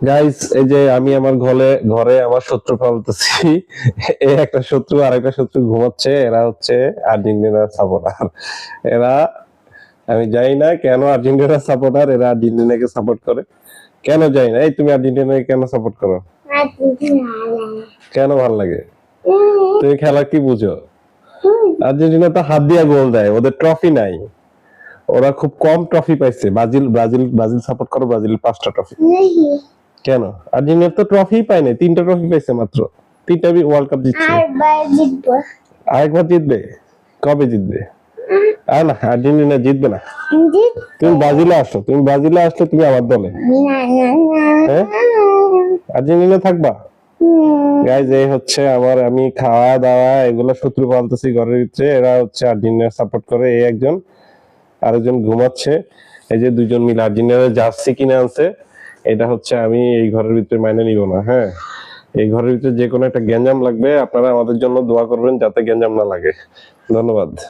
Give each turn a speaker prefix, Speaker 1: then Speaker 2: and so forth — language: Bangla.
Speaker 1: গাইস, এই যে আমি আমার ঘরে ঘরে আমার শত্রু পালতেছি। এই একটা শত্রু আর একটা শত্রু ঘুমাচ্ছে। এরা হচ্ছে আর্জেন্টিনার সাপোর্টার। এরা, আমি জানি না কেন আর্জেন্টিনার সাপোর্টার, এরা আর্জেন্টিনাকে সাপোর্ট করে। কেন জানি না। এই তুমি আর্জেন্টিনাকে কেন সাপোর্ট করো? কেন ভালো লাগে? তুমি খেলা কি বুঝো? আর্জেন্টিনা তো হাত দিয়া গোল দেয়, ওদের ট্রফি নাই। ওরা খুব কম ট্রফি পাইছে। ব্রাজিল ব্রাজিল ব্রাজিল সাপোর্ট করো, ব্রাজিল 5টা ট্রফি। কেন? আর্জেন্টিনা তো ট্রফি পায় নাই, 3টা ট্রফি পাইছে মাত্র। 3টা ওয়ার্ল্ড কাপ জিতছে। আরেকবার জিতবে? কবে জিতবে? আর না, আর্জেন্টিনা জিতবে না। তুমি ব্রাজিলে আসো, তুমি ব্রাজিলে আসলে তুমি আমার দলে। হ্যাঁ, আর্জেন্টিনা থাকবা। গাইজ, এই হচ্ছে আমার, আমি খাওয়া দাওয়া এগুলো শত্রু পালতেছি ঘরের ভিতরে। এরা হচ্ছে আর্জেন্টিনা সাপোর্ট করে। এই একজন, আরেকজন ঘুমাচ্ছে। এই যে দুজন মিলে আর্জেন্টিনার জার্সি কিনে আনছে। এটা হচ্ছে আমি এই ঘরের ভিতরে মাইনে নিব না। হ্যাঁ, এই ঘরের ভিতরে যে কোনো একটা গ্যাঞ্জাম লাগবে, আপনারা আমাদের জন্য দোয়া করবেন যাতে গ্যাঞ্জাম না লাগে। ধন্যবাদ।